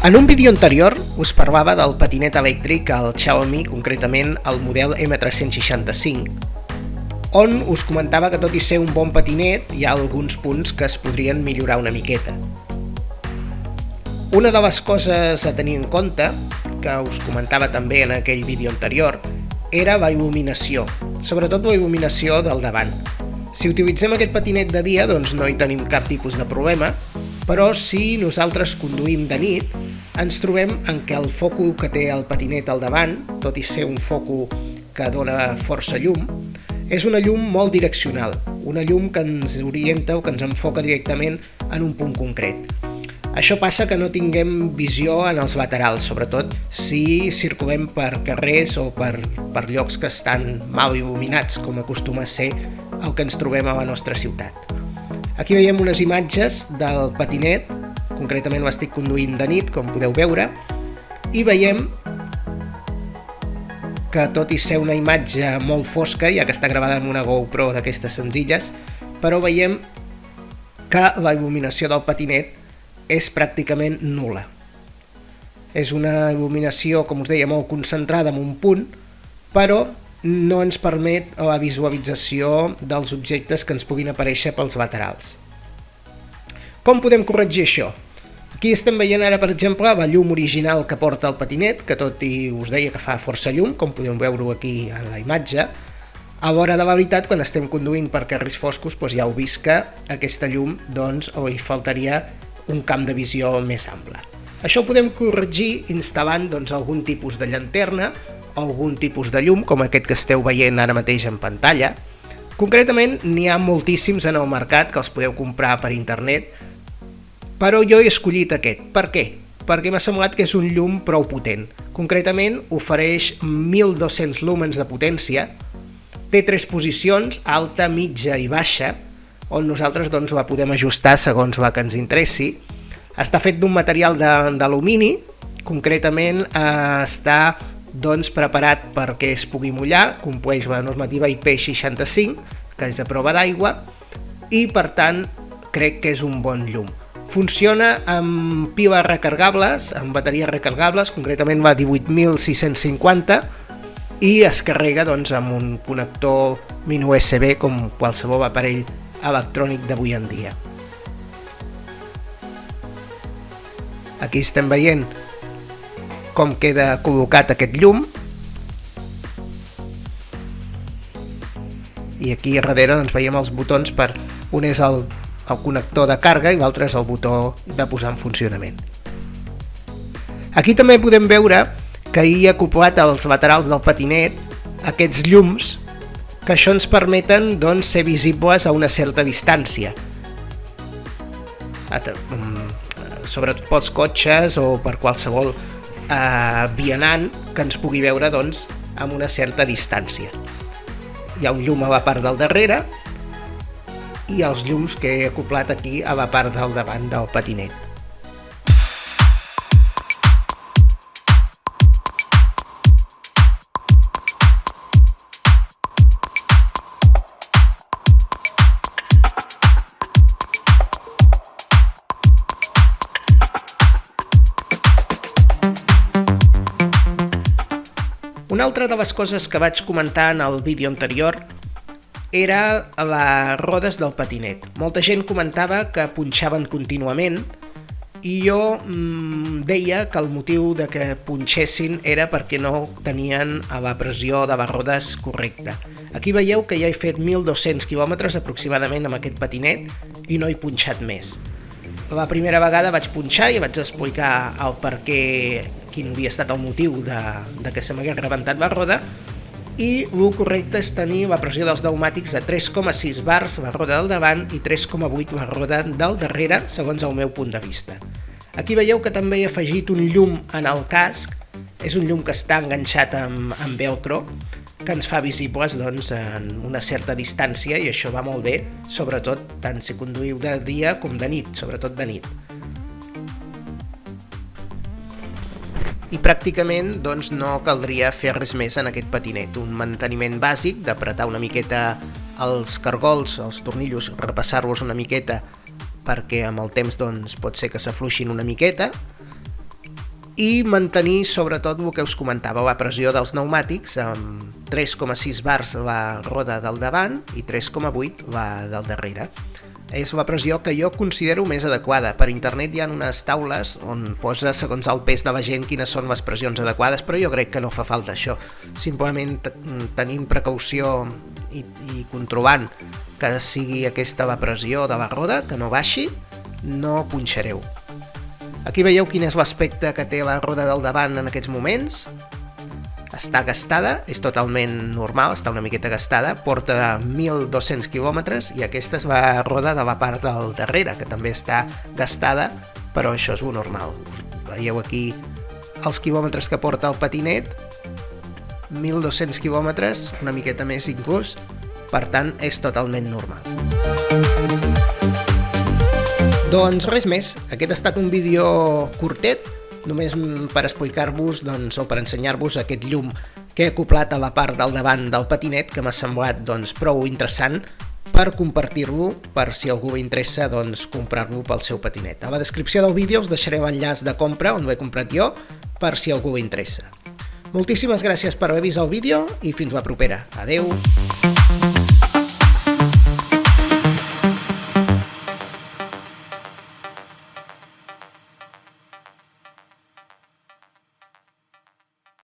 En un vídeo anterior us parlava del patinet elèctric al Xiaomi, concretament el model M365, on us comentava que tot i ser un bon patinet hi ha alguns punts que es podrien millorar una miqueta. Una de les coses a tenir en compte, que us comentava també en aquell vídeo anterior, era la il·luminació, sobretot la il·luminació del davant. Si utilitzem aquest patinet de dia, doncs no hi tenim cap tipus de problema, però si nosaltres conduïm de nit, ens trobem en què el foco que té el patinet al davant, tot i ser un foco que dona força llum, és una llum molt direccional, una llum que ens orienta o que ens enfoca directament en un punt concret. Això passa que no tinguem visió en els laterals, sobretot si circulem per carrers o per llocs que estan mal il·luminats, com acostuma a ser el que ens trobem a la nostra ciutat. Aquí veiem unes imatges del patinet, concretament l'estic conduint de nit, com podeu veure, i veiem que tot i ser una imatge molt fosca, ja que està gravada en una GoPro d'aquestes senzilles, però veiem que la il·luminació del patinet és pràcticament nul·la. És una il·luminació, com us deia, molt concentrada en un punt, però no ens permet la visualització dels objectes que ens puguin aparèixer pels laterals. Com podem corregir això? Aquí estem veient ara, per exemple, la llum original que porta el patinet, que tot i us deia que fa força llum, com podeu veure aquí a la imatge. A l'hora de la veritat, quan estem conduint per carrers foscos, doncs ja heu vist que aquesta llum hi faltaria un camp de visió més ample. Això ho podem corregir instal·lant algun tipus de llanterna o algun tipus de llum, com aquest que esteu veient ara mateix en pantalla. Concretament, n'hi ha moltíssims en el mercat que els podeu comprar per internet, però jo he escollit aquest. Per què? Perquè m'ha semblat que és un llum prou potent. Concretament, ofereix 1.200 lúmens de potència, té 3 posicions, alta, mitja i baixa, on nosaltres la podem ajustar segons la que ens interessi. Està fet d'un material d'alumini, concretament està preparat perquè es pugui mullar, compleix la normativa IP65, que és a prova d'aigua, i per tant crec que és un bon llum. Funciona amb piles recargables, amb bateries recargables, concretament la 18650, i es carrega amb un connector mini USB com qualsevol aparell electrònic d'avui en dia. Aquí estem veient com queda col·locat aquest llum, i aquí a darrere veiem els botons per un és el connector de càrrega i l'altre és el botó de posar en funcionament. Aquí també podem veure que hi ha acoplat als laterals del patinet aquests llums que això ens permeten ser visibles a una certa distància, sobretot pels cotxes o per qualsevol vianant que ens pugui veure amb una certa distància. Hi ha un llum a la part del darrere i els llums que he acoplat aquí a la part del davant del patinet. Una altra de les coses que vaig comentar en el vídeo anterior era les rodes del patinet. Molta gent comentava que punxaven contínuament i jo deia que el motiu de que punxessin era perquè no tenien la pressió de les rodes correcta. Aquí veieu que ja he fet 1.200 quilòmetres aproximadament amb aquest patinet i no he punxat més. La primera vegada vaig punxar i vaig explicar el per què, quin havia estat el motiu de que se m'hagués rebentat la roda, i el correcte és tenir la pressió dels pneumàtics a 3,6 bars la roda del davant i 3,8 la roda del darrere, segons el meu punt de vista. Aquí veieu que també he afegit un llum en el casc, és un llum que està enganxat amb velcro, que ens fa visibles en una certa distància, i això va molt bé, sobretot tant si conduïu de dia com de nit, sobretot de nit. I pràcticament no caldria fer res més en aquest patinet, un manteniment bàsic d'apretar una miqueta els cargols, els tornillos, repassar-los una miqueta perquè amb el temps pot ser que s'afluixin una miqueta, i mantenir sobretot el que us comentava, la pressió dels pneumàtics, amb 3,6 bars la roda del davant i 3,8 la del darrere. És la pressió que jo considero més adequada. Per internet hi ha unes taules on posa, segons el pes de la gent, quines són les pressions adequades, però jo crec que no fa falta això. Simplement tenint precaució i controlant que sigui aquesta la pressió de la roda, que no baixi, no punxareu. Aquí veieu quin és l'aspecte que té la roda del davant en aquests moments. Està gastada, és totalment normal, està una miqueta gastada, porta 1.200 quilòmetres i aquesta és la roda de la part del darrere, que també està gastada, però això és lo normal. Veieu aquí els quilòmetres que porta el patinet, 1.200 quilòmetres, una miqueta més inclús, per tant és totalment normal. Doncs res més, aquest ha estat un vídeo curtet, només per explicar-vos o per ensenyar-vos aquest llum que he acoplat a la part del davant del patinet, que m'ha semblat prou interessant per compartir-lo, per si algú interessa comprar-lo pel seu patinet. A la descripció del vídeo us deixaré l'enllaç de compra on l'he comprat jo, per si algú interessa. Moltíssimes gràcies per haver vist el vídeo i fins la propera. Adeu!